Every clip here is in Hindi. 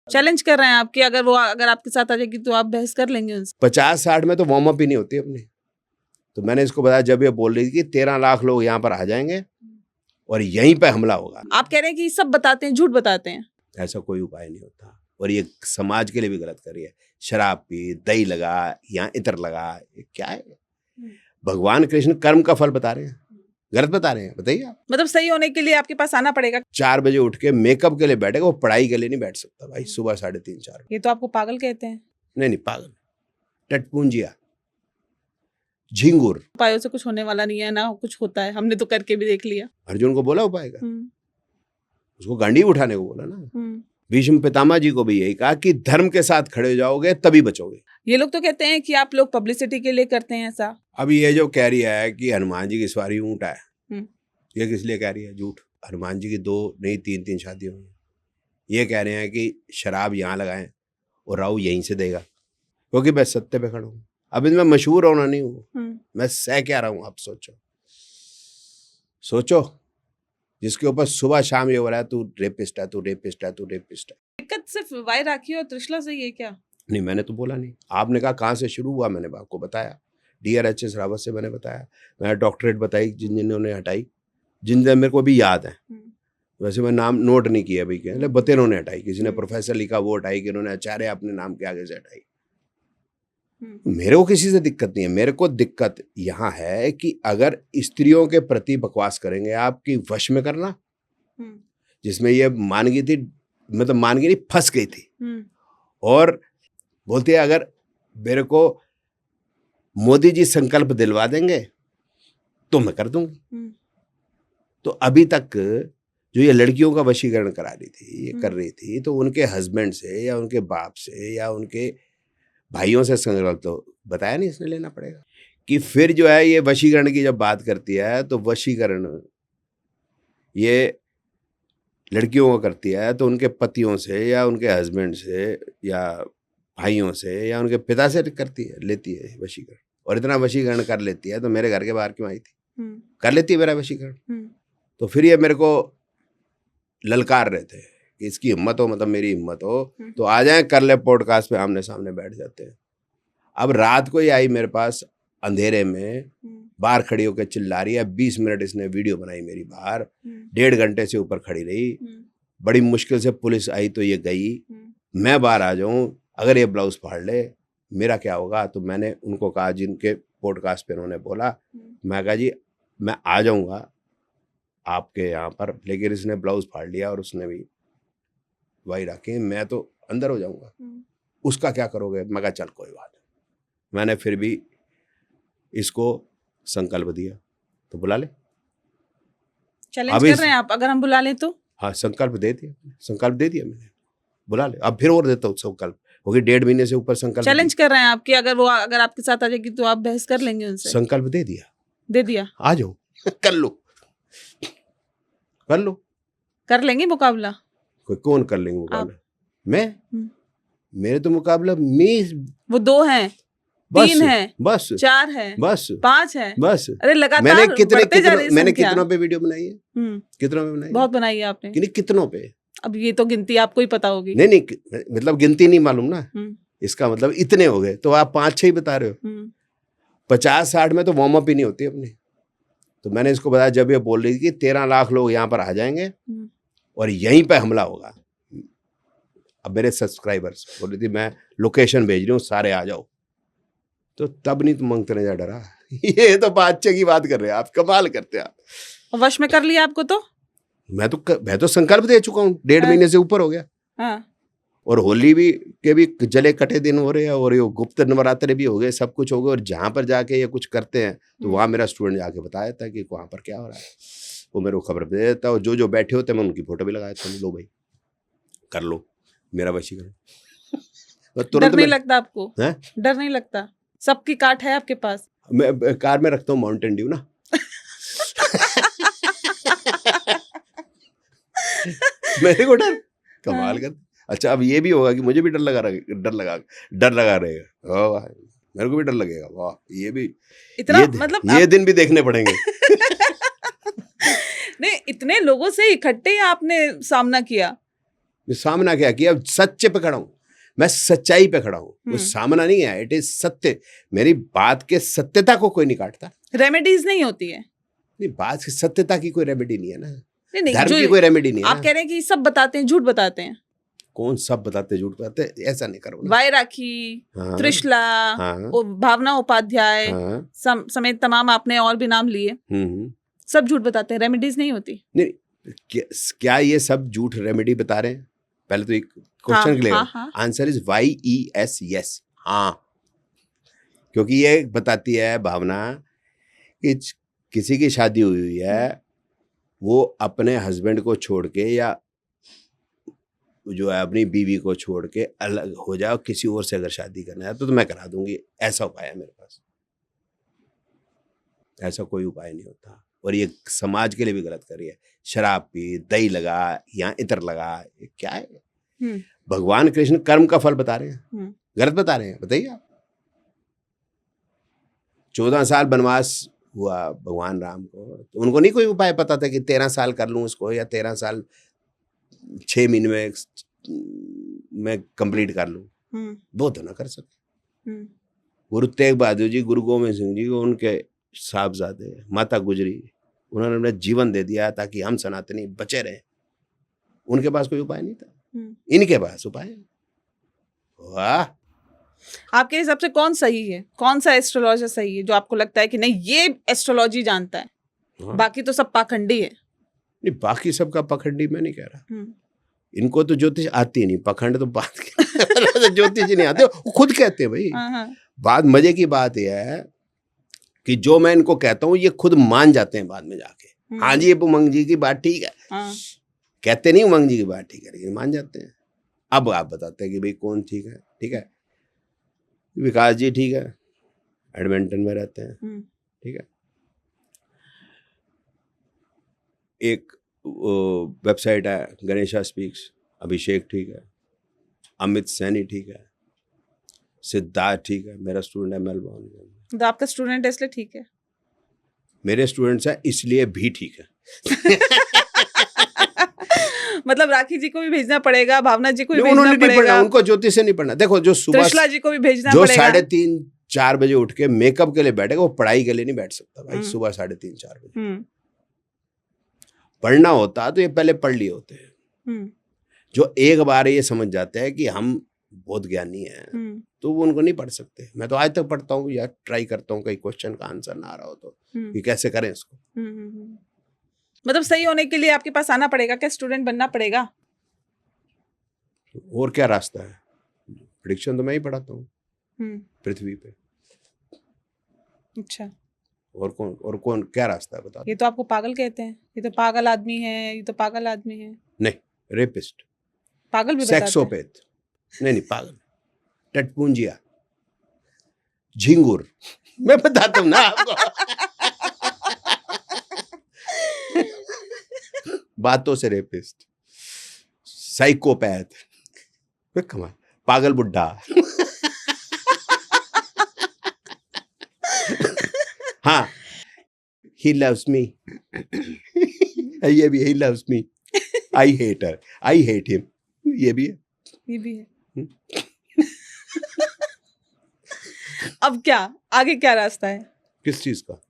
चैलेंज कर रहे हैं आपकी, अगर आपके साथ आ जाएगी तो आप बहस कर लेंगे उनसे? 50-60 में तो वार्म अप ही नहीं होती अपनी। तो मैंने इसको बताया, जब ये बोल रही थी कि 13 लाख लोग यहाँ पर आ जाएंगे और यहीं पे हमला होगा। आप कह रहे हैं कि सब बताते हैं, झूठ बताते हैं। ऐसा कोई उपाय नहीं होता, और ये समाज के लिए भी गलत कर रही है। शराब पी, दही लगा, यहाँ इतर लगा, ये क्या है? भगवान कृष्ण कर्म का फल बता रहे हैं, गलत बता रहे हैं? बताइए आप। मतलब सही होने के लिए आपके पास आना पड़ेगा। 4 बजे उठ के मेकअप के लिए बैठेगा, वो पढ़ाई के लिए नहीं बैठ सकता भाई सुबह 3:30-4। ये तो आपको पागल कहते हैं। नहीं पागल, टटपूंजिया, झिंगुर। उपायों से कुछ होने वाला नहीं है, ना कुछ होता है, हमने तो करके भी देख लिया। अर्जुन को बोला उपाय का, उसको गांडी उठाने को बोला ना। भीष्म पितामह जी को भी यही कहा कि धर्म के साथ खड़े हो जाओगे तभी बचोगे। ये लोग तो कहते हैं कि आप लोग पब्लिसिटी के लिए करते हैं ऐसा। अब ये जो कह रही है कि हनुमान जी की सवारी ऊंट है, ये किस लिए कह रही है? झूठ। हनुमान जी की 2 नहीं 3 शादियां हुई। ये कह रहे हैं कि शराब यहाँ लगाएं और राहु यहीं से देगा, क्योंकि मैं सत्य पे खड़ा हूँ। अब इसमें मशहूर होना नहीं हूँ, मैं सह क्या रहा हूँ। आप सोचो जिसके ऊपर सुबह शाम ये हो रहा है, तू रेपिस्ट है, तू रेपिस्ट है, तू रेपिस्ट है। दिक्कत सिर्फ वाई राखी और त्रिशला से ये क्या? नहीं, मैंने तो बोला नहीं। आपने कहा कहाँ से शुरू हुआ, मैंने आपको बताया। DRHS रावत से मैंने बताया, मैंने डॉक्टरेट बताई जिन जिन्होंने हटाई, जिन मेरे को भी याद है। वैसे मैं नाम नोट नहीं किया भाई, क्या बतेरों ने हटाई, किसी ने प्रोफेसर लिखा वो हटाई, कि उन्होंने आचार्य अपने नाम के आगे से हटाई। मेरे को किसी से दिक्कत नहीं है। मेरे को दिक्कत यहाँ है कि अगर स्त्रियों के प्रति बकवास करेंगे, आपकी वश में करना, जिसमें ये मान गई थी, मतलब मान गई नहीं, फंस गई थी, और बोलती है अगर मेरे को मोदी जी संकल्प दिलवा देंगे तो मैं कर दूंगी। तो अभी तक जो ये लड़कियों का वशीकरण करा रही थी, ये कर रही थी, तो उनके हस्बैंड से या उनके बाप से या उनके भाइयों से संकल्प तो बताया नहीं, इसने लेना पड़ेगा। कि फिर जो है ये वशीकरण की जब बात करती है, तो वशीकरण ये लड़कियों को करती है तो उनके पतियों से या उनके हस्बैंड से या भाइयों से या उनके पिता से करती है, लेती है वशीकरण। और इतना वशीकरण कर लेती है तो मेरे घर के बाहर क्यों आई थी? कर लेती है मेरा वशीकरण। तो फिर ये मेरे को ललकार रहे थे कि इसकी हिम्मत हो, मतलब मेरी हिम्मत हो तो आ जाए, कर ले पॉडकास्ट पे, आमने सामने बैठ जाते हैं। अब रात को ही आई मेरे पास अंधेरे में, बाहर खड़ी होकर चिल्ला रही है। 20 मिनट इसने वीडियो बनाई मेरी बाहर, 1.5 घंटे से ऊपर खड़ी रही। बड़ी मुश्किल से पुलिस आई तो ये गई। मैं बाहर आ जाऊं, अगर ये ब्लाउज फाड़ ले मेरा क्या होगा? तो मैंने उनको कहा, जिनके पॉडकास्ट पे उन्होंने बोला, मैं कहा जी मैं आ जाऊंगा आपके यहाँ पर, लेकिन इसने ब्लाउज फाड़ लिया और उसने भी वही रखी, मैं तो अंदर हो जाऊंगा, उसका क्या करोगे? मैं कहा चल कोई बात नहीं। मैंने फिर भी इसको संकल्प दिया, तो बुला ले। चैलेंज कर रहे हैं आप, अगर हम बुला लें तो? हाँ, संकल्प दे दिया मैंने, बुला ले। अब फिर और देता हूँ संकल्प, होगी 1.5 महीने से ऊपर संकल्प। चैलेंज कर रहे हैं आपकी, अगर आपके साथ आ जाएगी तो आप बहस कर लेंगे उनसे? संकल्प दे दिया, आ जाओ कर लो कर लेंगे मुकाबला। कोई कौन कर लेंगे मुकाबला? मैं मेरे तो मुकाबला में वो 2 हैं, 3 हैं, बस 4 हैं, बस 5 हैं, बस। अरे लगातार मैंने कितनों पे वीडियो बनाई है? कितनों पे बनाई? बहुत बनाई है आपने। कितनों पे? अब ये तो गिनती आपको ही पता होगी। नहीं मतलब गिनती नहीं मालूम ना, इसका मतलब इतने हो गए, तो आप 5-6 ही बता रहे हो। 50-60 में तो वार्म अप ही नहीं होती अपनी। तो मैंने इसको बताया, जब ये बोल रही थी कि 13 लाख लोग यहाँ पर आ जाएंगे और यहीं पे हमला होगा। अब मेरे सब्सक्राइबर्स बोल रही थी मैं लोकेशन भेज रही हूँ, सारे आ जाओ। तो तब नहीं तुम मंगते नहीं जा डरा। ये तो बादशाह की बात कर रहे हैं आप, कमाल करते हैं आप। वश में कर लिया आपको तो? मैं तो संकल्प दे चुका हूँ, 1.5 महीने से ऊपर हो गया। हाँ। और होली के भी जले कटे दिन हो रहे हैं, और ये गुप्त नवरात्रे भी हो गए, सब कुछ हो गया। और जहाँ पर जाके ये कुछ करते हैं तो वहाँ मेरा स्टूडेंट जाके बताया था कि वहाँ पर क्या हो रहा है, वो मेरे को खबर दे देता। और जो बैठे होते हैं मैं उनकी फोटो भी लगा देता हूँ, लो भाई कर लो मेरा वशीकरण। डर नहीं लगता आपको? डर नहीं लगता? सबकी काट है आपके पास? मैं कार में रखता हूँ माउंटेन ड्यू ना। मेरे को डर, कमाल कर। अच्छा, अब ये भी होगा कि मुझे भी डर लगा रहेगा। मेरे को भी डर लगेगा। वाह, ये भी इतना मतलब ये दिन भी देखने पड़ेंगे। नहीं, इतने लोगों से इकट्ठे आपने सामना किया? सामना क्या किया, सच्चे पे खड़ा हूं मैं, सच्चाई पे खड़ा हूं, वो सामना नहीं है, इट इज सत्य। मेरी बात के सत्यता को कोई नहीं काटता। रेमेडीज नहीं होती है? नहीं, बात की सत्यता की कोई रेमेडी नहीं है ना, नहीं, धर्म की कोई रेमेडी नहीं है। आप कह रहे हैं कि सब बताते हैं, झूठ बताते हैं। कौन सब बताते, झूठ बताते, ऐसा नहीं करो ना। वायराखी, त्रिशला, भावना उपाध्याय समेत तमाम आपने और भी नाम लिए, सब झूठ बताते हैं, रेमेडीज नहीं होती? नहीं, क्या ये सब झूठ रेमेडी बता रहे हैं? पहले तो एक क्वेश्चन के लिए आंसर इज YES, यस, हाँ। क्योंकि ये बताती है भावना कि किसी की शादी हुई है, वो अपने हस्बैंड को छोड़ के या जो है अपनी बीवी को छोड़ के अलग हो जाओ, किसी और से अगर शादी करना है तो मैं करा दूंगी, ऐसा उपाय है मेरे पास। ऐसा कोई उपाय नहीं होता, और ये समाज के लिए भी गलत कर रही है। शराब पी, दही लगा या इतर लगा, ये क्या है? भगवान कृष्ण कर्म का फल बता रहे हैं, गलत बता रहे हैं? बताइए आप। 14 साल वनवास हुआ भगवान राम को, तो उनको नहीं कोई उपाय पता था कि 13 साल कर लूं इसको, या 13 साल 6 महीने में कंप्लीट कर लूं? वो तो ना कर सके। गुरु तेग बहादुर जी, गुरु गोविंद सिंह जी, उनके साहबजादे माता गुजरी, उन्होंने अपना जीवन दे दिया ताकि हम सनातनी बचे रहे। उनके पास कोई उपाय नहीं था, इनके पास उपाय है। वाह! आपके हिसाब से कौन सही है, कौन सा एस्ट्रोलॉजर सही है, जो आपको लगता है कि नहीं ये एस्ट्रोलॉजी जानता है? बाकी तो सब पाखंडी है। नहीं, बाकी सबका पखंडी मैं नहीं कह रहा। इनको तो ज्योतिष आती नहीं, पखंड तो बात तो ज्योतिष नहीं आते, वो खुद कहते हैं भाई। बात मजे की बात यह है कि जो मैं इनको कहता हूँ ये खुद मान जाते हैं बाद में जाके, हाँ जी ये उमंग जी की बात ठीक है। कहते नहीं उमंग जी की बात ठीक है, लेकिन मान जाते हैं। अब आप बताते हैं कि भाई कौन ठीक है? ठीक है, विकास जी ठीक है, एडमिंटन में रहते हैं, ठीक है। एक वेबसाइट है गणेशा स्पीक्स, अभिषेक ठीक है, अमित सैनी ठीक है, सिद्धार्थ ठीक है, मेरा स्टूडेंट है मेलबॉर्न में। तो आपका स्टूडेंट है इसलिए ठीक है? मेरे स्टूडेंट्स हैं इसलिए भी ठीक है। मतलब राखी जी को भी भेजना पड़ेगा, भावना जी को भी भेजना पड़ेगा, उनको ज्योतिष से नहीं पढ़ना। देखो जो सुबह त्रिशला जी को भी भेजना जो पड़ेगा, 3:30-4 बजे उठ के मेकअप के लिए बैठेगा, वो पढ़ाई के लिए नहीं बैठ सकता भाई। सुबह 3:30-4 बजे पढ़ना होता तो ये पहले पढ़ लिए होते हैं। जो एक बार ये समझ जाते हैं कि हम बहुत ज्ञानी हैं, तो वो उनको नहीं पढ़ सकते। मैं तो आज तक पढ़ता हूँ या ट्राई करता हूँ, कई क्वेश्चन का आंसर ना आ रहा हो तो कि कैसे करें इसको। मतलब सही होने के लिए आपके पास आना पड़ेगा क्या, स्टूडेंट बनना पड़ेगा? और क्या रास्ता है? प्रेडिक्शन तो मैं ही पढ़ाता हूँ पृथ्वी पे। अच्छा, और कौन क्या रास्ता है बता? ये तो आपको पागल कहते हैं, ये तो पागल आदमी है, ये तो पागल आदमी है। नहीं, रेपिस्ट, पागल भी बताते हैं। सेक्सोपैथ, नहीं पागल, टटपुंजिया, झिंगुर, मैं बताता हूँ ना आपको। बातों से रेपिस्ट, साइकोपैथ, कमाल, पागल बुड्ढा। हाँ, he loves me, ये भी he loves me, I hate her, I hate him, ये भी है, ये भी है। अब क्या आगे, क्या रास्ता है? किस चीज का?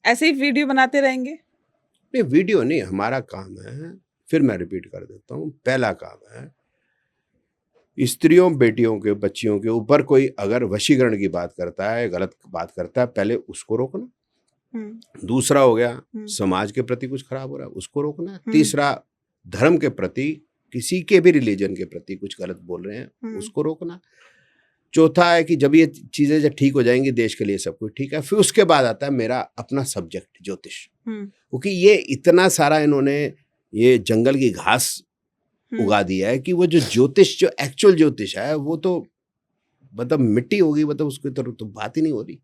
ऐसे ही वीडियो बनाते रहेंगे? नहीं, वीडियो नहीं, हमारा काम है, फिर मैं रिपीट कर देता हूँ, पहला काम है स्त्रियों, बेटियों के, बच्चियों के ऊपर कोई अगर वशीकरण की बात करता है, गलत बात करता है, पहले उसको रोकना। दूसरा हो गया समाज के प्रति कुछ खराब हो रहा है, उसको रोकना। तीसरा धर्म के प्रति, किसी के भी रिलीजन के प्रति कुछ गलत बोल रहे हैं, उसको रोकना। चौथा है कि जब ये चीजें जब ठीक हो जाएंगी, देश के लिए सब कुछ ठीक है। फिर उसके बाद आता है मेरा अपना सब्जेक्ट ज्योतिष, क्योंकि ये इतना सारा इन्होंने ये जंगल की घास उगा दिया है कि वो जो ज्योतिष, जो एक्चुअल ज्योतिष है, वो तो मतलब मिट्टी होगी, मतलब उसकी तरफ तो बात ही नहीं हो रही।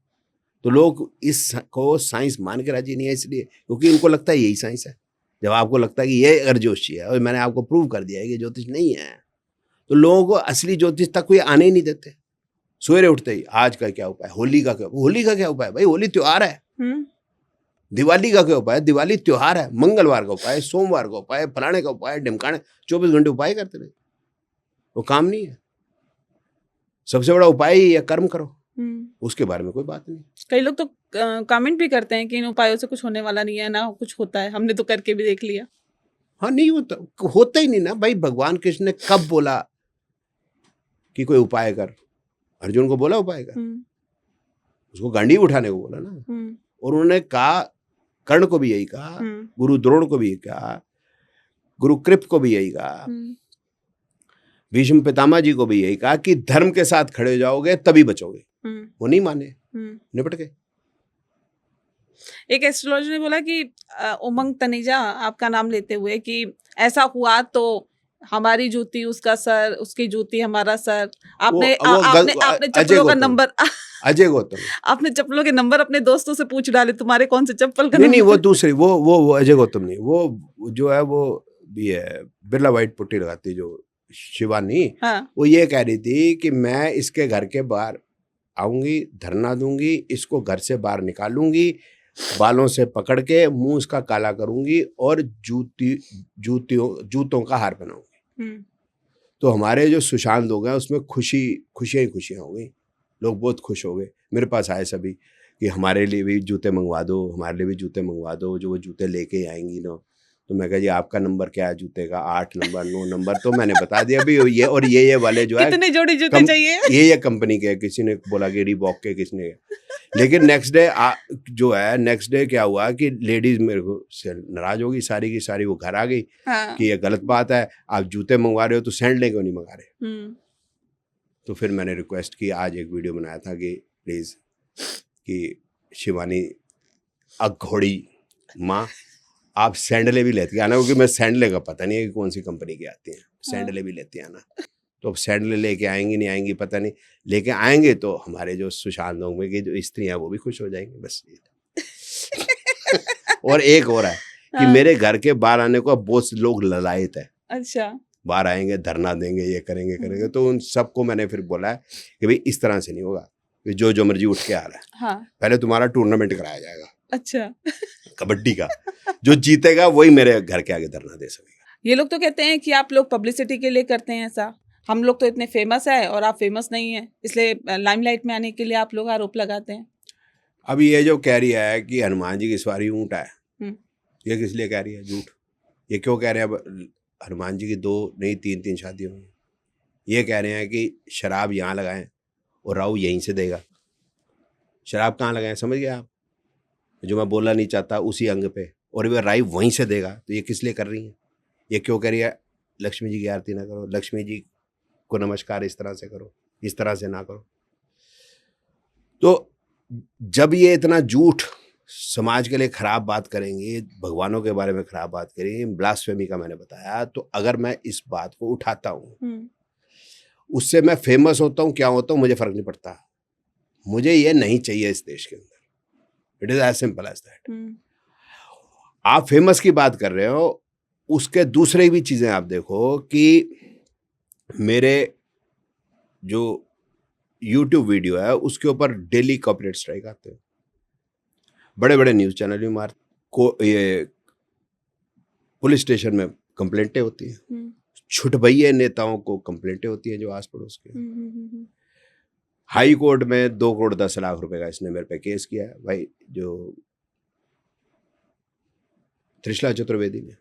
तो लोग इसको साइंस मान के राजी नहीं है, इसलिए क्योंकि इनको लगता है यही साइंस है। जब आपको लगता है कि ये अगर ज्योतिष है और मैंने आपको प्रूव कर दिया है कि ज्योतिष नहीं है, तो लोगों को असली ज्योतिष तक कोई आने ही नहीं देते। सवेरे उठते ही आज का क्या उपाय, होली का क्या उपाय? भाई होली त्योहार है। दिवाली का क्या उपाय? दिवाली त्योहार है। मंगलवार का उपाय, सोमवार का उपाय, फलाने का उपाय, ढिमकाने, 24 घंटे उपाय करते रहे। वो काम नहीं है। सबसे बड़ा उपाय ही है कर्म करो, उसके बारे में कोई बात नहीं। कई लोग तो कमेंट भी करते हैं कि इन उपायों से कुछ होने वाला नहीं है, ना कुछ होता है, हमने तो करके भी देख लिया। हाँ, नहीं होता ही नहीं ना भाई। भगवान कृष्ण ने कब बोला कि कोई उपाय कर? अर्जुन को बोला उपाय कर, उसको गांडी उठाने को बोला ना। और उन्होंने कहा, कर्ण को भी यही कहा, गुरु द्रोण को भी यही कहा, गुरु कृप को भी यही कहा, भीष्म पितामह जी को भी यही कहा कि धर्म के साथ खड़े हो जाओगे तभी बचोगे। वो नहीं माने, निपट गए। एक एस्ट्रोलॉजर ने बोला कि उमंग तनेजा आपका नाम लेते हुए कि ऐसा हुआ तो हमारी जूती उसका सर, उसकी जूती हमारा सर। आपने चप्पलों का नंबर अजय गौतम आपने चप्पलों के नंबर अपने दोस्तों से पूछ डाले, तुम्हारे कौन से चप्पल का? नहीं, वो दूसरी, वो अजय गौतम नहीं, वो जो है वो भी है, बिरला व्हाइट पुट्टी लगाती जो शिवानी। हाँ। वो ये कह रही थी कि मैं इसके घर के बाहर आऊंगी, धरना दूंगी, इसको घर से बाहर निकालूंगी, बालों से पकड़ के मुंह उसका काला करूंगी और जूतों का हार पहनाऊंगी। तो हमारे जो सुशांत हो गए उसमें खुशियां हो गई। लोग बहुत खुश हो गए, मेरे पास आए सभी कि हमारे लिए भी जूते मंगवा दो, हमारे लिए भी जूते मंगवा दो, जो वो जूते लेके आएंगी ना। तो मैं कहा जी आपका नंबर क्या है जूते का? 8 नंबर 9 नंबर। तो मैंने बता दिया अभी ये और ये वाले जो है कितने जोड़ी जूते चाहिए, ये कंपनी के। किसी ने बोला कि रीबॉक के, किसने। लेकिन नेक्स्ट डे क्या हुआ कि लेडीज मेरे को से नाराज होगी सारी की सारी, वो घर आ गई। हाँ। कि ये गलत बात है, आप जूते मंगवा रहे हो तो सैंडलें क्यों नहीं मंगा रहे? तो फिर मैंने रिक्वेस्ट की, आज एक वीडियो बनाया था कि प्लीज कि शिवानी अघोड़ी माँ आप सैंडलें भी लेती आना, क्योंकि मैं सैंडलें का पता नहीं है कि कौन सी कंपनी की आती हैं। सैंडलें भी लेती आना। तो अब सैंडलें लेके आएंगी नहीं आएंगी पता नहीं, लेके आएंगे तो हमारे जो सुशांत में की जो स्त्रियां वो भी खुश हो जाएंगी, बस। और एक और है कि मेरे घर के बाहर आने को बहुत से लोग ललायत है। अच्छा। बाहर आएंगे, धरना देंगे, ये करेंगे। तो उन सबको मैंने फिर बोला है कि भाई इस तरह से नहीं होगा कि जो मर्जी उठ के आ रहा है। हाँ। पहले तुम्हारा टूर्नामेंट कराया जाएगा। अच्छा। कबड्डी का, जो जीतेगा वही मेरे घर के आगे धरना दे सकेगा। ये लोग तो कहते हैं कि आप लोग पब्लिसिटी के लिए करते हैं ऐसा, हम लोग तो इतने फेमस है और आप फेमस नहीं है, इसलिए लाइमलाइट में आने के लिए आप लोग आरोप लगाते हैं। अब ये जो कह रही है कि हनुमान जी की सवारी ऊँट है, ये किस लिए कह रही है? झूठ। ये क्यों कह रहे हैं? अब हनुमान जी की 2 नहीं 3 शादियाँ हुई। ये कह रहे हैं कि शराब यहाँ लगाएं और राहु यहीं से देगा। शराब कहाँ लगाएं, समझ गए आप? जो मैं बोलना नहीं चाहता उसी अंग पे, और वह राई वहीं से देगा। तो ये किस लिए कर रही है? ये क्यों कह रही है लक्ष्मी जी की आरती ना करो, लक्ष्मी जी को नमस्कार इस तरह से करो, इस तरह से ना करो? तो जब ये इतना झूठ समाज के लिए खराब बात करेंगे, भगवानों के बारे में खराब बात करेंगे, ब्लास्फेमी का मैंने बताया, तो अगर मैं इस बात को उठाता हूँ, उससे मैं फेमस होता हूँ, क्या होता हूँ, मुझे फर्क नहीं पड़ता। मुझे ये नहीं चाहिए इस देश के अंदर। It is as simple as that. आप फेमस की बात कर रहे हो, उसके दूसरे भी चीजें आप देखो कि मेरे जो YouTube वीडियो है उसके ऊपर डेली कॉपीराइट स्ट्राइक आते हैं। बड़े बड़े न्यूज चैनल भी मार को, ये पुलिस स्टेशन में कंप्लेंटें होती हैं, छुटभइये नेताओं को कंप्लेंटें होती हैं जो आस पड़ोस के। हाई कोर्ट में 2 करोड़ 10 लाख रुपए का इसने मेरे पे केस किया है भाई, जो त्रिशला चतुर्वेदी ने।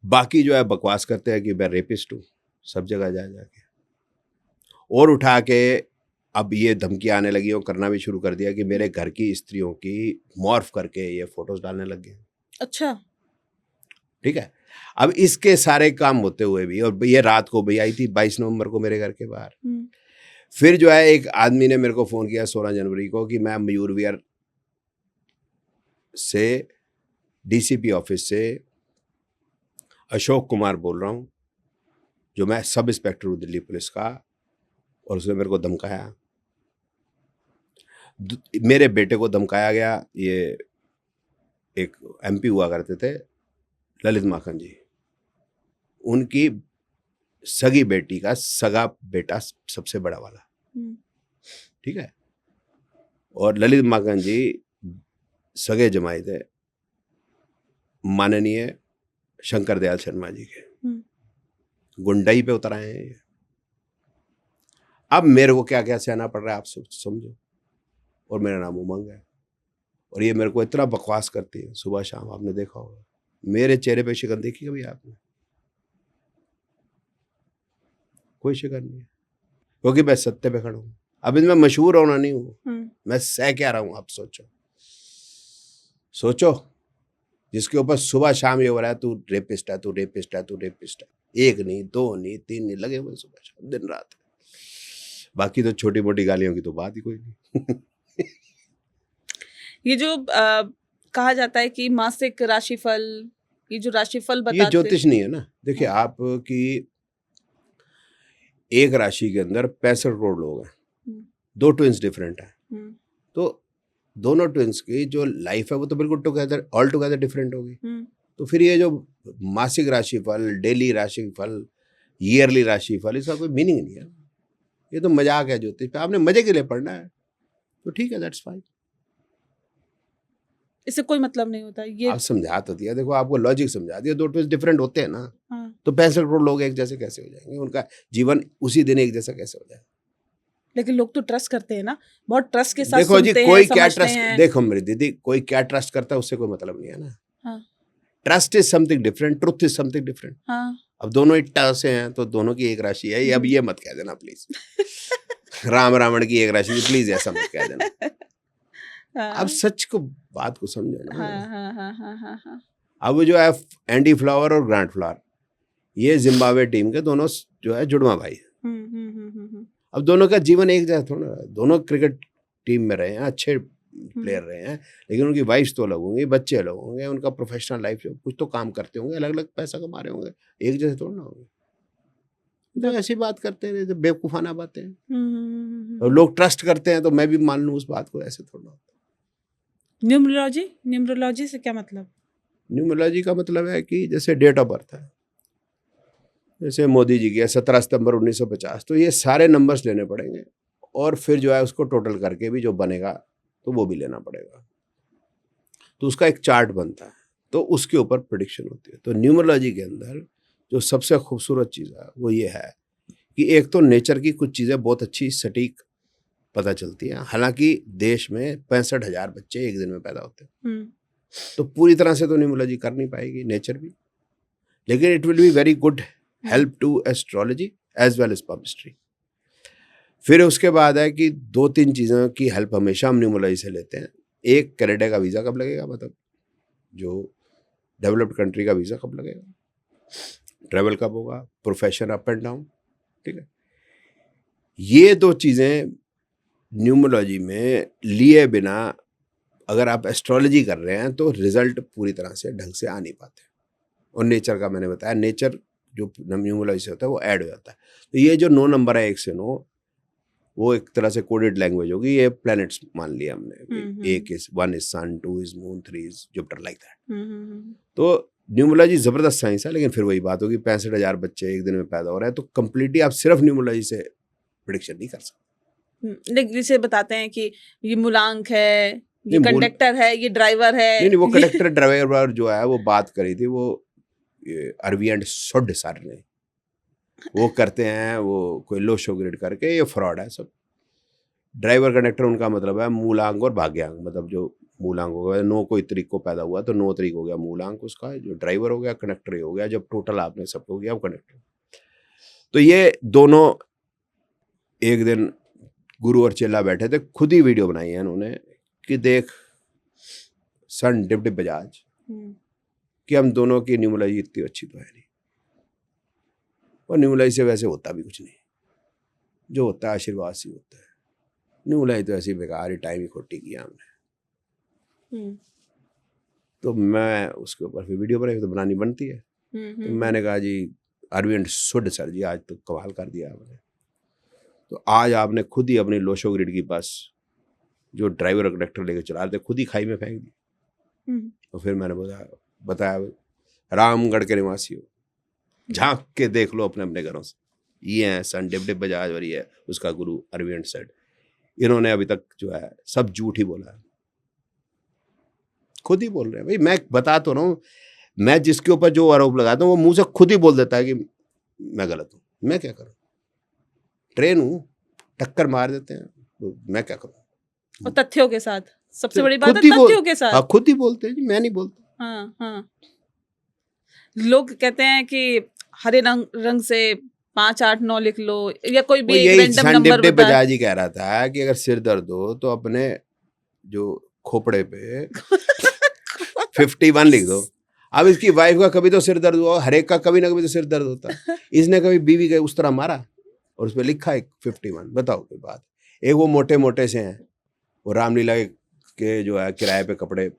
बाकी जो है बकवास करते हैं कि मैं रेपिस्ट हूँ, सब जगह जाके और उठा के अब ये धमकी आने लगी और करना भी शुरू कर दिया कि मेरे घर की स्त्रियों की मॉर्फ करके ये फोटोज डालने लग गए। अच्छा, ठीक है। अब इसके सारे काम होते हुए भी, और ये रात को भी आई थी 22 नवंबर को मेरे घर के बाहर। फिर जो है एक आदमी ने मेरे को फोन किया 16 जनवरी को कि मैं मयूर विहार से DCP ऑफिस से अशोक कुमार बोल रहा हूँ, जो मैं सब इंस्पेक्टर हूँ दिल्ली पुलिस का, और उसने मेरे को धमकाया। मेरे बेटे को धमकाया गया। ये एक MP हुआ करते थे ललित माखन जी, उनकी सगी बेटी का सगा बेटा सबसे बड़ा वाला, ठीक है। और ललित माखन जी सगे जमाई थे माननीय शंकर दयाल शर्मा जी के। गुंडई पे उतर आए हैं ये। अब मेरे को क्या क्या सहना पड़ रहा है आप समझो। और मेरा नाम उमंग है और ये मेरे को इतना बकवास करती है सुबह शाम, आपने देखा होगा। मेरे चेहरे पे शिकन देखी कभी आपने? कोई शिकन नहीं है, क्योंकि मैं सत्य पे खड़ा हूँ। अब इसमें मशहूर होना नहीं हूँ, मैं सह क्या रहा हूँ आप सोचो। सोचो जिसके ऊपर सुबह शाम ये हो रहा है तू रेपिस्ट है, तू रेपिस्ट है, तू रेपिस्ट है। 1 नहीं, 2 नहीं, 3 नहीं, लगे हुए सुबह शाम दिन रात। बाकी तो छोटी मोटी गालियों की तो बात ही कोई नहीं। ये जो कहा जाता है कि मासिक राशिफल, ये जो राशिफल ये बताते, ज्योतिष नहीं है ना। देखिए आप कि एक राशि के अंदर 65 करोड़ लोग हैं, 2 ट्विंस डिफरेंट हैं, तो दोनों ट्विंस की जो लाइफ है वो तो बिल्कुल टुगेदर ऑल टुगेदर डिफरेंट होगी। तो फिर ये जो मासिक राशिफल, डेली राशिफल, ईयरली राशिफल, इसका कोई मीनिंग नहीं है। ये तो मजाक है ज्योतिष पे, आपने मजे के लिए पढ़ना है तो ठीक है, दैट्स फाइन। इससे कोई मतलब नहीं होता ये। आप समझा तो दिया, देखो आपको लॉजिक समझा दिया। 2 ट्विंस डिफरेंट होते हैं ना, तो 65 करोड़ लोग एक जैसे कैसे हो जाएंगे? उनका जीवन उसी दिन एक जैसा कैसे हो जाएगा? लेकिन लोग तो ट्रस्ट करते हैं ना, बहुत ट्रस्ट के साथ देखो जी, सुनते कोई हैं, क्या समझते ट्रस्ट, हैं। देखो मेरी दीदी, कोई क्या ट्रस्ट करता है उससे कोई मतलब नहीं है ना। Trust is something different, truth is something different. अब दोनों ही ट से हैं तो दोनों की एक राशि है। अब ये मत कह देना प्लीज। राम रावण की एक राशि, प्लीज ऐसा मत कह देना। अब सच को, बात को समझो ना। अब वो जो है एंडी फ्लावर और ग्रांट फ्लावर, ये जिम्बाब्वे टीम के दोनों जो है जुड़वा भाई है। अब दोनों का जीवन एक जैसा थोड़ा ना, दोनों क्रिकेट टीम में रहे हैं, अच्छे प्लेयर रहे हैं, लेकिन उनकी वाइफ्स तो अलग होंगी, बच्चे अलग होंगे, उनका प्रोफेशनल लाइफ कुछ तो काम करते होंगे, अलग अलग पैसा कमा रहे होंगे, एक जैसे थोड़ा ना होंगे। तो ऐसी बात करते हैं तो बेवकूफाना बातें हैं। और लोग ट्रस्ट करते हैं तो मैं भी मान लूँ उस बात को, ऐसे थोड़ा होता। न्यूमरोलॉजी, न्यूमरोलॉजी से क्या मतलब? न्यूमरोलॉजी का मतलब है कि जैसे डेट ऑफ बर्थ है, जैसे मोदी जी की है 17 सितंबर 1950, तो ये सारे नंबर्स लेने पड़ेंगे और फिर जो है उसको टोटल करके भी जो बनेगा तो वो भी लेना पड़ेगा, तो उसका एक चार्ट बनता है, तो उसके ऊपर प्रेडिक्शन होती है। तो न्यूमरोलॉजी के अंदर जो सबसे खूबसूरत चीज़ है वो ये है कि एक तो नेचर की कुछ चीज़ें बहुत अच्छी सटीक पता चलती हैं। हालांकि देश में 65,000 बच्चे एक दिन में पैदा होते हैं, तो पूरी तरह से तो न्यूमरोलॉजी कर नहीं पाएगी नेचर भी, लेकिन it will be very good help to astrology as well as palmistry। फिर उसके बाद है कि 2-3 चीज़ों की हेल्प हमेशा हम न्यूमरोलॉजी से लेते हैं। एक, कनाडा का वीज़ा कब लगेगा, मतलब जो डेवलप्ड कंट्री का वीज़ा कब लगेगा, ट्रैवल कब होगा, प्रोफेशन अप एंड डाउन, ठीक है। ये 2 चीज़ें न्यूमरोलॉजी में लिए बिना अगर आप एस्ट्रोलॉजी कर रहे हैं तो रिजल्ट पूरी तरह से ढंग से आ नहीं पाते। और नेचर का मैंने बताया, नेचर जो न्यूमरोलॉजी से होता है वो ऐड हो जाता है। तो ये जो 9 नंबर है 1 से 9, वो एक तरह से कोडेड लैंग्वेज होगी। ये प्लैनेट्स मान लिया हमने, एक is 1 is sun, 2 is moon, 3 is Jupiter, like that. तो न्यूमरोलॉजी जबरदस्त साइंस है, लेकिन फिर वही बात होगी 65,000 बच्चे एक दिन में पैदा हो रहे हैं, तो कंप्लीटली आप सिर्फ न्यूमरोलॉजी से प्रेडिक्शन नहीं कर सकते। लेकिन जैसे बताते हैं कि ये मूलांक है, ये कंडक्टर है, ये ड्राइवर है। नहीं, वो कंडक्टर ड्राइवर जो है वो बात करी थी वो अरवी एंड सुड सर ने, वो करते हैं वो कोई लो शो ग्रेड करके, ये फ्रॉड है सब। ड्राइवर कंडक्टर उनका मतलब है मूलांक और भाग्यांक, मतलब जो मूलांक हो गया 9 कोई तरीक को पैदा हुआ तो 9 तरीक हो गया मूलांक उसका, जो ड्राइवर हो गया कंडक्टर हो गया, जब टोटल आपने सबको गया वो कंडक्टर। तो ये दोनों एक दिन गुरु और चेला बैठे थे, खुद ही वीडियो बनाई है उन्होंने कि देख सन डिप डिप बजाज, कि हम दोनों की न्यूमरोलॉजी इतनी अच्छी तो है नहीं, और न्यूमरोलॉजी से वैसे होता भी कुछ नहीं, जो होता है आशीर्वाद से होता है। न्यूमरोलॉजी तो ऐसी बेकार ही टाइम ही खोटी किया हमने। तो मैं उसके ऊपर फिर वीडियो बनाई, तो बनानी बनती है। तो मैंने कहा जी अरविंद सुड सर जी, आज तो कमाल कर दिया आपने। तो आज आपने खुद ही अपनी लोशो ग्रिड की बस जो ड्राइवर और कंडक्टर लेकर चला रहे थे खुद ही खाई में फेंक दी। तो फिर मैंने बताया रामगढ़ के निवासी हो, झांक के देख लो अपने अपने घरों से, ये हैं सन डिप डिप बजाज और ये है उसका गुरु अरविंद सेठ। इन्होंने अभी तक जो है सब झूठ ही बोला है, खुद ही बोल रहे हैं। भाई मैं बता तो रहा हूँ, मैं जिसके ऊपर जो आरोप लगाता हूँ वो मुंह से खुद ही बोल देता है कि मैं गलत हूँ, मैं क्या करूँ? ट्रेन हूँ, टक्कर मार देते हैं, तो मैं क्या करूँ? और तथ्यों के साथ, सबसे तो बड़ी बात है खुद ही बोल, तथ्यों के साथ। हाँ खुद ही बोलते हैं जी, मैं नहीं बोलता। हाँ हाँ, लोग कहते हैं कि हरे रंग रंग से 5 8 9 लिख लो, या कोई वो भी एक यही रैंडम सन नंबर डिप्टी बता। बजाज जी कह रहा था कि अगर सिर दर्द हो तो अपने जो खोपड़े पे 51 लिख दो। अब इसकी वाइफ का कभी तो सिर दर्द हुआ, हर एक का कभी ना कभी तो सिर दर्द होता है। इसने कभी बीवी का उस तरह मारा और उस पर लिखा है 51। बताओ कोई बात। एक वो मोटे मोटे से हैं, वो रामलीला के जो है किराए पे कपड़े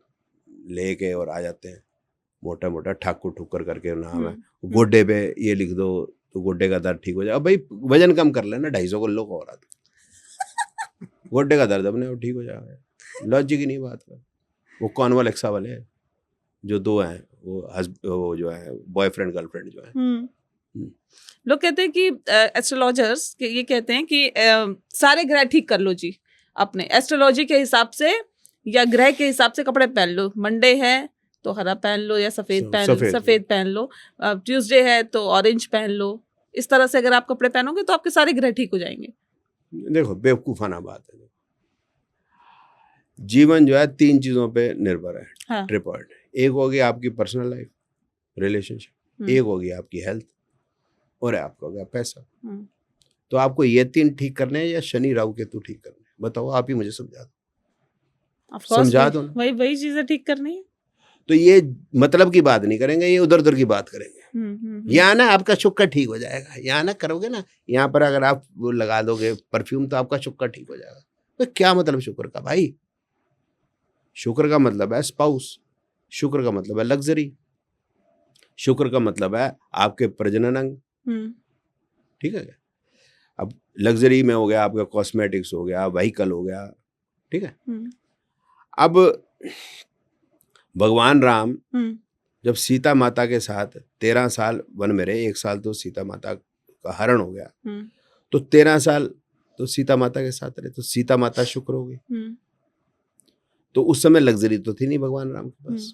लेके और आ जाते हैं, मोटा मोटा ठाकुर ठुक्कर करके नाम है, गोड्डे पे ये लिख दो तो गोड्डे का दर्द ठीक हो जाए। अब भाई वजन कम कर लेना, 250 किलो का हो रहा था, गोड्डे का दर्द अपने आप ठीक हो जाएगा। लॉजिक ही नहीं बात का। वो कॉनवल एक्सा वाले हैं जो दो हैं, वो जो है बॉयफ्रेंड गर्लफ्रेंड जो है। लोग कहते हैं कि एस्ट्रोलॉजर्स ये कहते हैं कि सारे ग्रह ठीक कर लो जी अपने एस्ट्रोलॉजी के हिसाब से, या ग्रह के हिसाब से कपड़े पहन लो। मंडे है तो हरा पहन लो या सफेद पहन लो, ट्यूसडे है तो ऑरेंज पहन लो। इस तरह से अगर आप कपड़े पहनोगे तो आपके सारे ग्रह ठीक हो जाएंगे। देखो बेवकूफाना बात है। जीवन जो है 3 चीजों पे निर्भर है, हाँ। ट्रिपॉइड। एक होगी आपकी पर्सनल लाइफ, रिलेशनशिप, एक होगी आपकी हेल्थ, और आपका हो गया पैसा। तो आपको ये 3 ठीक करने हैं या शनि राहु केतु ठीक करने हैं? बताओ, आप ही मुझे समझा दो। समझा दो ना। वही चीजें ठीक करनी है। तो ये मतलब की बात नहीं करेंगे, ये उधर उधर की बात करेंगे। यहाँ ना आपका शुक्र ठीक हो जाएगा, यहाँ ना करोगे ना, यहाँ पर अगर आप वो लगा दोगे परफ्यूम तो आपका शुक्र ठीक हो जाएगा। तो क्या मतलब शुक्र का भाई? शुक्र का मतलब है स्पाउस, शुक्र का मतलब है लग्जरी, शुक्र का मतलब है आपके प्रजनन अंग। ठीक है। अब लग्जरी में हो गया आपका कॉस्मेटिक्स हो गया, व्हीकल हो गया। ठीक है। अब भगवान राम जब सीता माता के साथ 13 साल वन में रहे, 1 साल तो सीता माता का हरण हो गया, तो 13 साल तो सीता माता के साथ रहे, तो सीता माता शुक्र हो गई। तो उस समय लग्जरी तो थी नहीं भगवान राम के पास।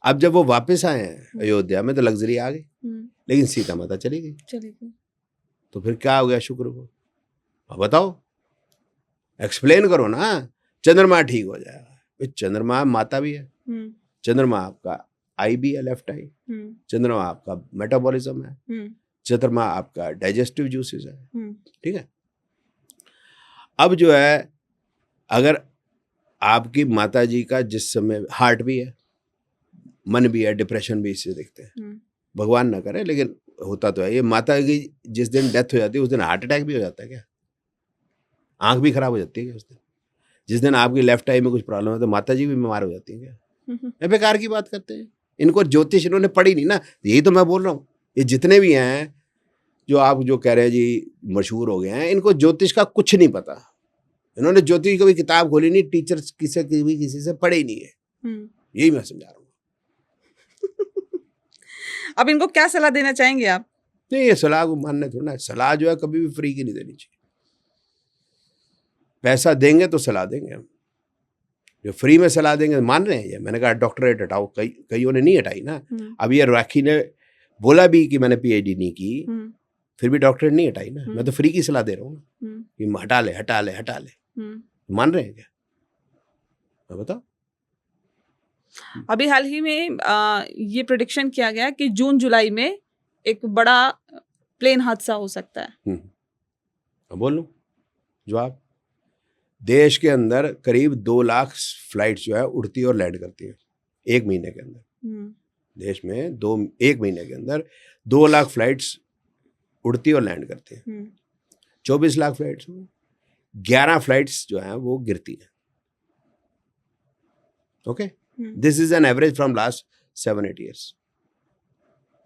अब जब वो वापस आए हैं अयोध्या में तो लग्जरी आ गई, लेकिन सीता माता चली गई। तो फिर क्या हो गया शुक्र को? अब बताओ, एक्सप्लेन करो ना। चंद्रमा ठीक हो जाएगा। चंद्रमा माता भी है, चंद्रमा आपका आई भी है, लेफ्ट आई। चंद्रमा आपका मेटाबॉलिज्म है, चंद्रमा आपका डाइजेस्टिव जूसेस है। ठीक है। अब जो है, अगर आपकी माता जी का जिस समय हार्ट भी है, मन भी है, डिप्रेशन भी इससे देखते हैं, भगवान ना करे लेकिन होता तो है। ये माता की जिस दिन डेथ हो जाती है उस दिन हार्ट अटैक भी हो जाता है क्या? आंख भी खराब हो जाती है क्या उस दिन? जिस दिन आपकी लेफ्ट आई में कुछ प्रॉब्लम है तो माता जी भी बीमार हो जाती है क्या? बेकार की बात करते हैं। इनको ज्योतिष इन्होंने पढ़ी नहीं ना, यही तो मैं बोल रहा हूँ। ये जितने भी हैं जो आप जो कह रहे हैं जी मशहूर हो गए हैं, इनको ज्योतिष का कुछ नहीं पता। इन्होंने ज्योतिष की कोई किताब खोली नहीं, टीचर किसी से पढ़े ही नहीं है। यही मैं समझा रहा हूँ। अब इनको क्या सलाह देना चाहेंगे आप? नहीं, ये सलाह को मानने थोड़ा है। सलाह जो है कभी भी फ्री की नहीं देनी चाहिए। पैसा देंगे तो सलाह देंगे हम, जो फ्री में सलाह देंगे मान रहे हैं। ये मैंने कहा डॉक्टरेट हटाओ, कईयों ने नहीं हटाई ना। अब ये राखी ने बोला भी कि मैंने पीएचडी नहीं की, फिर भी डॉक्टरेट नहीं हटाई ना। मैं तो फ्री की सलाह दे रहा हूँ ना कि हटा ले हटा ले हटा ले। मान रहे हैं क्या? बताओ। अभी हाल ही में ये प्रेडिक्शन किया गया कि जून जुलाई में एक बड़ा प्लेन हादसा हो सकता है। बोल लूं जवाब। देश के अंदर करीब 2 लाख फ्लाइट्स जो है उड़ती और लैंड करती है 1 महीने के अंदर। देश में 1 महीने के अंदर 2 लाख फ्लाइट्स उड़ती और लैंड करती है। 24 लाख फ्लाइट्स, 11 फ्लाइट्स जो है वो गिरती है। Okay, this is an average from last 7-8 years.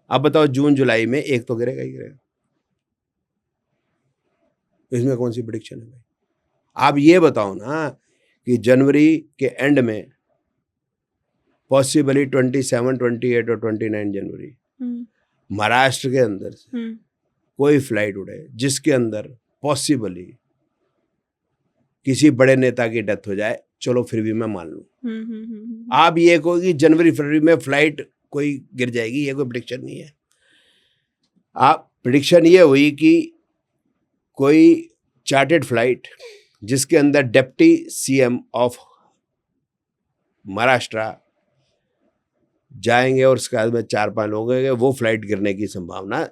अब बताओ जून जुलाई में एक तो गिरेगा ही गिरेगा। इसमें कौन सी प्रेडिक्शन है भाई? आप ये बताओ ना कि जनवरी के एंड में पॉसिबली 27, 28 और 29 जनवरी महाराष्ट्र के अंदर से कोई फ्लाइट उड़े जिसके अंदर पॉसिबली किसी बड़े नेता की डेथ हो जाए, चलो फिर भी मैं मान लूं। आप ये कहो कि जनवरी फरवरी में फ्लाइट कोई गिर जाएगी, ये कोई प्रेडिक्शन नहीं है। आप प्रिडिक्शन ये हुई कि कोई चार्टेड फ्लाइट जिसके अंदर डिप्टी सीएम ऑफ महाराष्ट्र जाएंगे और उसके बाद में 4-5 लोग होंगे, वो फ्लाइट गिरने की संभावना,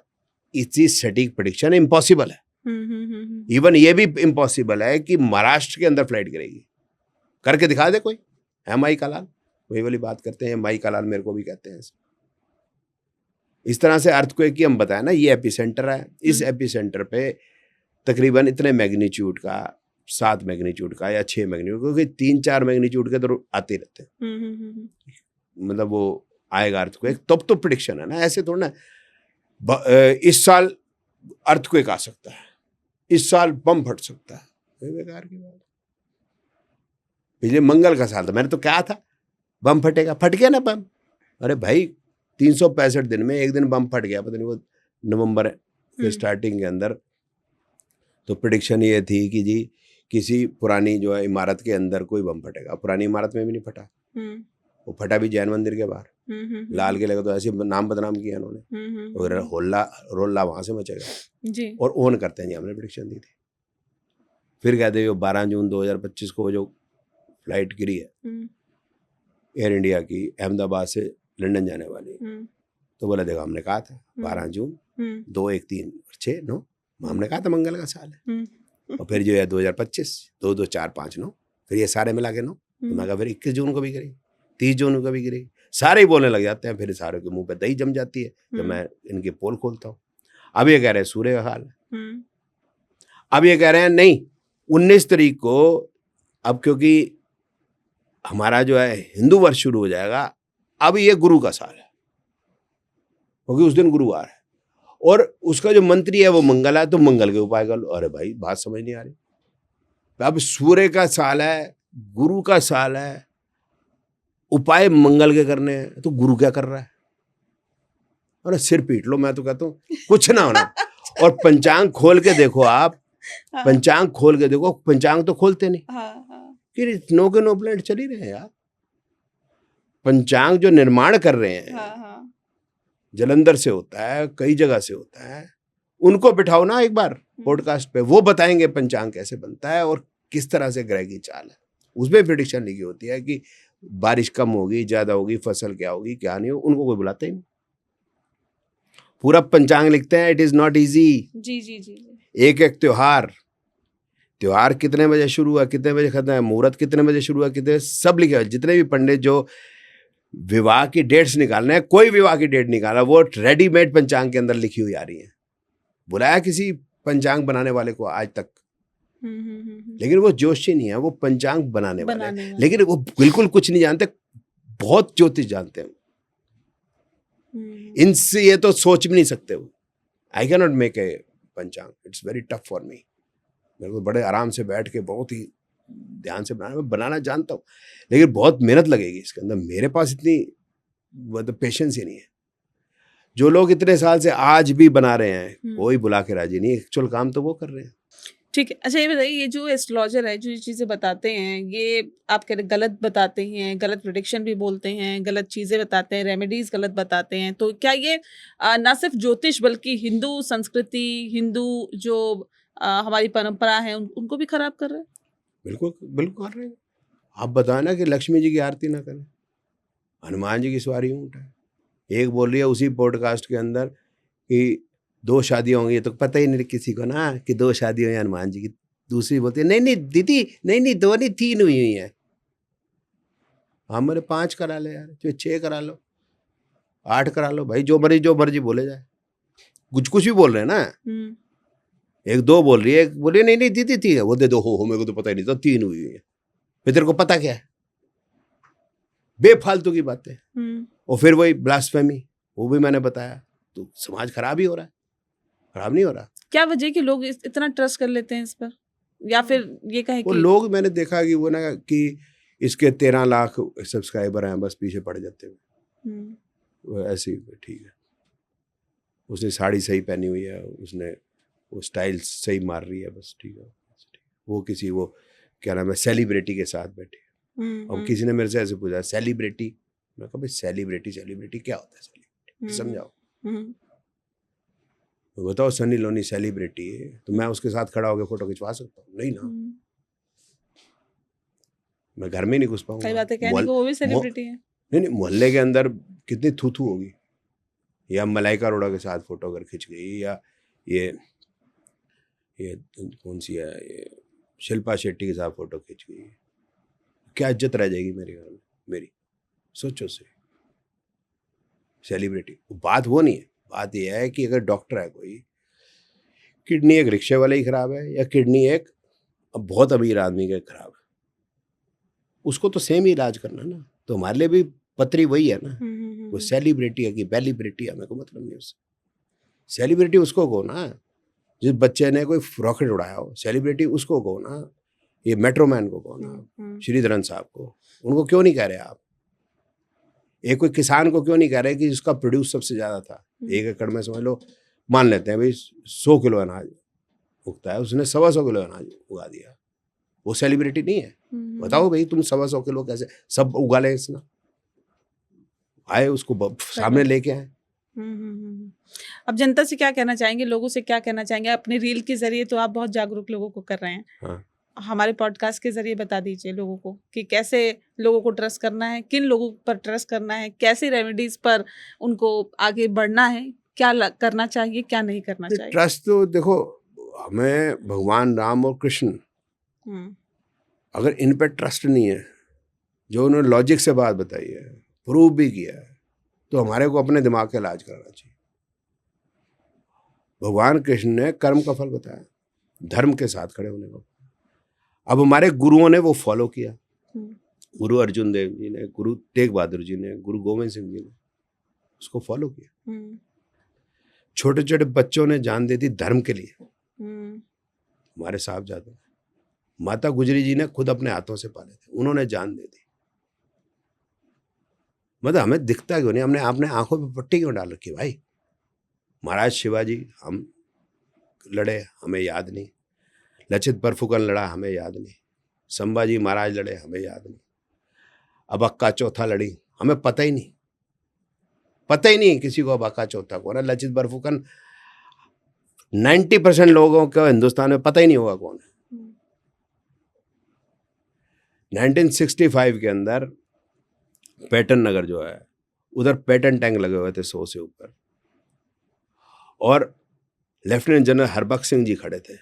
इतनी सटीक प्रिडिक्शन इम्पॉसिबल है। इवन ये भी इम्पॉसिबल है कि महाराष्ट्र के अंदर फ्लाइट गिरेगी। करके दिखा दे कोई। MI का लाल वही वाली बात करते हैं, MI का लाल मेरे को भी कहते हैं। इस तरह से अर्थक्वेक की हम बताएं ना, ये एपिसेंटर है, इस एपिसेंटर पे तकरीबन इतने मैग्नीट्यूड का, 7 मैग्नीट्यूड का या 6 मैग्नीट्यूड, क्योंकि 3-4 मैग्नीट्यूड के तो आते रहते हैं, मतलब वो आएगा अर्थक्वेक, तब तो प्रिडिक्शन है ना। ऐसे थोड़ा ना इस साल अर्थक्वेक आ सकता है, इस साल बम फट सकता है, बेकार की बात। पिछले मंगल का साल था, मैंने तो कहा था बम फटेगा, फट गया ना बम। अरे भाई 365 दिन में एक दिन बम फट गया, पता नहीं वो नवंबर के स्टार्टिंग के अंदर। तो प्रिडिक्शन ये थी कि जी किसी पुरानी जो है इमारत के अंदर कोई बम फटेगा। पुरानी इमारत में भी नहीं फटा, वो फटा भी जैन मंदिर के बाहर, लाल किले का तो ऐसे नाम बदनाम किया उन्होंने, और रोल्ला वहां से मचेगा जी। और ओन करते हैं जी, हमने प्रिडिक्शन दी थी। फिर कहते हो 12 जून 2025 को जो फ्लाइट गिरी है एयर इंडिया की, अहमदाबाद से लंदन जाने वाली, तो बोला देखो हमने कहा था 12 जून 2, 1, 3, 6, 9, हमने कहा था मंगल का साल है। और फिर जो है 2025 2, 2, 4, 5, 9, फिर ये सारे मिला के 9, तो मैं कहा फिर 21 जून को भी गिरी, 30 जून को भी गिरी, सारे ही बोलने लग जाते हैं। फिर सारे के मुंह पे दही जम जाती है जब मैं इनकी पोल खोलता हूँ। अब ये कह रहे हैं सूर्य का हाल है, अब ये कह रहे हैं नहीं 19 तारीख को, अब क्योंकि हमारा जो है हिंदू वर्ष शुरू हो जाएगा, अब ये गुरु का साल है क्योंकि उस दिन गुरुवार है, और उसका जो मंत्री है वो मंगल है, तो मंगल के उपाय कर लो। अरे भाई बात समझ नहीं आ रही। अब सूर्य का साल है, गुरु का साल है, उपाय मंगल के करने हैं, तो गुरु क्या कर रहा है? अरे सिर पीट लो, मैं तो कहता हूँ कुछ ना होना। और पंचांग खोल के देखो आप, पंचांग खोल के देखो, पंचांग तो खोलते नहीं कि नो के नो प्लेनेट चल ही रहे हैं यार। पंचांग जो निर्माण कर रहे हैं जलंधर से होता है, कई जगह से होता है, उनको बिठाओ ना एक बार पॉडकास्ट पे, वो बताएंगे पंचांग कैसे बनता है और किस तरह से ग्रह की चाल है। उसमें प्रेडिक्शन लिखी होती है कि बारिश कम होगी, ज्यादा होगी, फसल क्या होगी, क्या नहीं होगी, उनको कोई बुलाता ही नहीं। पूरा पंचांग लिखते हैं, इट इज नॉट इजी। जी जी जी। एक एक त्योहार कितने बजे शुरू हुआ, कितने बजे खत्म है, मुहूर्त कितने बजे शुरू हुआ, कितने, सब लिखे हुआ। जितने भी पंडित जो विवाह की डेट्स निकालने हैं, कोई विवाह की डेट निकाला, वो रेडीमेड पंचांग के अंदर लिखी हुई आ रही है। बुलाया किसी पंचांग बनाने वाले को आज तक, लेकिन वो जोशी नहीं है, वो पंचांग बनाने वाले हैं। लेकिन वो बिल्कुल कुछ नहीं जानते, बहुत ज्योतिष जानते हैं। इनसे ये तो सोच भी नहीं सकते वो। I can not make a panchang, it's very tough for me. मेरे को बड़े आराम से बैठ के बहुत ही ध्यान से मैं बनाना जानता हूँ, लेकिन बहुत मेहनत लगेगी इसके अंदर। मेरे पास इतनी मतलब पेशेंस ही नहीं है। जो लोग इतने साल से आज भी बना रहे हैं, कोई बुला के राजी नहीं, एक्चुअल काम तो वो कर रहे हैं। ठीक है। अच्छा ये बताइए, ये जो एस्ट्रोलॉजर है जो ये चीज़ें बताते हैं, ये आप कह रहे गलत बताते हैं, गलत प्रेडिक्शन भी बोलते हैं, गलत चीज़ें बताते हैं, रेमेडीज गलत बताते हैं, तो क्या ये ना सिर्फ ज्योतिष बल्कि हिंदू संस्कृति, हिंदू जो हमारी परंपरा है उनको भी खराब कर रहे हैं? बिल्कुल बिल्कुल कर रहे हैं। आप बताए ना कि लक्ष्मी जी की आरती ना करें, हनुमान जी की सवारी ऊँट है। एक बोल रही है उसी पॉडकास्ट के अंदर कि 2 शादियाँ होंगी, तो पता ही नहीं किसी को ना कि 2 शादी हुई हनुमान जी की। दूसरी बोलती है नहीं दीदी, नहीं 2 नहीं 3 हुई है। हमारे 5 करा ले यार, 6 करा लो, 8 करा लो भाई, जो मर्जी बोले जाए। कुछ भी बोल रहे हैं ना। 1-2 बोल रही है, एक बोली नहीं दीदी थी, वो दे दो, हो मेरे को तो पता ही नहीं था 3 हुई है। फिर तेरे को पता क्या है? बेफालतू की बातें। और फिर वही ब्लास्फेमी, वो भी मैंने बताया। तो समाज खराब ही हो रहा है, खराब नहीं हो रहा। क्या वजह कि लोग इतना ट्रस्ट कर लेते हैं इस पर, या फिर ये कहें वो कि लोग, मैंने देखा कि वो ना कि इसके 13 लाख सब्सक्राइबर हैं, बस पीछे पड़ जाते हैं। वो ऐसे ही ठीक है, उसने साड़ी सही पहनी हुई है, उसने वो स्टाइल सही मार रही है, बस ठीक है। वो किसी वो क्या नाम है सेलिब्रिटी के साथ बैठी है। अब किसी ने मेरे से ऐसे पूछा सेलिब्रिटी, मैं कहा भाई सेलिब्रिटी क्या होता है, सेलिब्रिटी समझाओ। बताओ सनी लियोनी सेलिब्रिटी है तो मैं उसके साथ खड़ा होकर फोटो खिंचवा सकता हूँ? नहीं ना, मैं घर में नहीं घुस सही पाऊंगा। बात है, कहने को वो भी सेलिब्रिटी है। नहीं, मोहल्ले के अंदर कितनी थू होगी, या मलाइका अरोड़ा के साथ फोटो अगर खिंच गई, या ये कौन सी है, ये शिल्पा शेट्टी के साथ फोटो खिंच गई, क्या इज्जत रह जाएगी मेरे घर में मेरी? सोचो से, सेलिब्रिटी बात वो नहीं है। बात यह है कि अगर डॉक्टर है कोई, किडनी एक रिक्शे वाले ही खराब है या किडनी एक बहुत अमीर आदमी का खराब है, उसको तो सेम ही इलाज करना ना। तो हमारे लिए भी पत्री वही है ना, वो सेलिब्रिटी है कि बेलिब्रिटी है, मेरे को मतलब नहीं उससे। सेलिब्रिटी उसको कहो ना जिस बच्चे ने कोई रॉकेट उड़ाया हो, सेलिब्रिटी उसको कहो ना, ये मेट्रोमैन को कहो ना, श्रीधरन साहब को, उनको क्यों नहीं कह रहे आप? एक कोई किसान को क्यों नहीं कह रहे कि जिसका प्रोड्यूस सबसे ज्यादा था, 1 एकड़ में समझ लो, मान लेते हैं भाई 100 किलो अनाज उगता है, उसने 125 किलो अनाज उगा दिया, वो सेलिब्रिटी नहीं है? बताओ भाई, तुम 125 किलो कैसे सब उगा ले, इसना आए उसको सामने लेके आए। अब जनता से क्या कहना चाहेंगे, लोगों से क्या कहना चाहेंगे? अपने रील के जरिए तो आप बहुत जागरूक लोगों को कर रहे हैं। हाँ। हमारे पॉडकास्ट के जरिए बता दीजिए लोगों को कि कैसे लोगों को ट्रस्ट करना है, किन लोगों पर ट्रस्ट करना है, कैसी रेमेडीज पर उनको आगे बढ़ना है, क्या करना चाहिए, क्या नहीं करना चाहिए। ट्रस्ट तो देखो, हमें भगवान राम और कृष्ण, अगर इन पे ट्रस्ट नहीं है, जो उन्होंने लॉजिक से बात बताई है, प्रूव भी किया है, तो हमारे को अपने दिमाग का इलाज कराना चाहिए। भगवान कृष्ण ने कर्म का फल बताया, धर्म के साथ खड़े होने को। अब हमारे गुरुओं ने वो फॉलो किया, गुरु अर्जुन देव जी ने, गुरु तेग बहादुर जी ने, गुरु गोविंद सिंह जी ने उसको फॉलो किया। छोटे छोटे बच्चों ने जान दे दी धर्म के लिए, हमारे साहबजादे, माता गुजरी जी ने खुद अपने हाथों से पाले थे, उन्होंने जान दे दी। मतलब हमें दिखता क्यों नहीं? हमने अपने आंखों पे पट्टी क्यों डाल रखी भाई? महाराज शिवाजी हम लड़े, हमें याद नहीं। लचित बरफुकन लड़ा, हमें याद नहीं। संभाजी महाराज लड़े, हमें याद नहीं। अब अक्का चौथा लड़ी, हमें पता ही नहीं, पता ही नहीं किसी को अब अक्का चौथा कौन है। लचित बरफुकन 90% लोगों को हिंदुस्तान में पता ही नहीं होगा कौन है। 1965 के अंदर पैटर्न नगर जो है, उधर पैटर्न टैंक लगे हुए थे 100 से ऊपर, और लेफ्टिनेंट जनरल हरबख्श सिंह जी खड़े थे।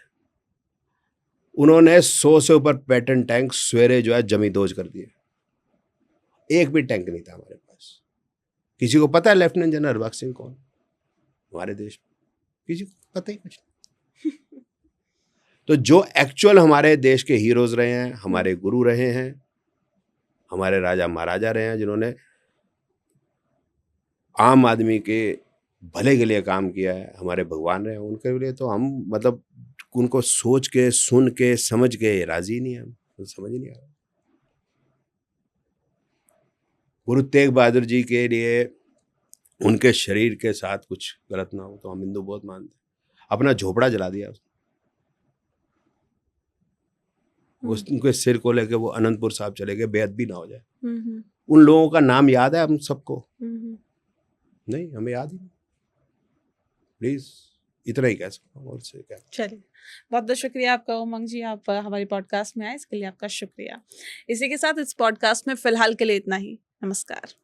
उन्होंने 100 से ऊपर पैटर्न टैंक सवेरे जो है जमींदोज कर दिए। एक भी टैंक नहीं था हमारे पास। किसी को पता है लेफ्टिनेंट जनरल हरबख्श सिंह कौन हमारे देश में? किसी को पता ही कुछ नहीं। तो जो एक्चुअल हमारे देश के हीरोज रहे हैं, हमारे गुरु रहे हैं, हमारे राजा महाराजा रहे हैं, जिन्होंने आम आदमी के भले के लिए काम किया है, हमारे भगवान रहे हैं, उनके लिए तो हम मतलब उनको सोच के, सुन के, समझ के राजी नहीं है, हम समझ ही नहीं आ रहा। गुरु तेग बहादुर जी के लिए उनके शरीर के साथ कुछ गलत ना हो तो हम हिंदू बहुत मानते हैं। अपना झोपड़ा जला दिया उनके सिर को लेके वो अनंतपुर साहब चले गए, बेअदबी भी ना हो जाए। उन लोगों का नाम याद है हम सबको? नहीं, हमें याद ही नहीं। प्लीज इतना ही कह सकता हूँ, और से क्या। चलिए, बहुत बहुत शुक्रिया आपका उमंग जी, आप हमारे पॉडकास्ट में आए, इसके लिए आपका शुक्रिया। इसी के साथ इस पॉडकास्ट में फिलहाल के लिए इतना ही। नमस्कार।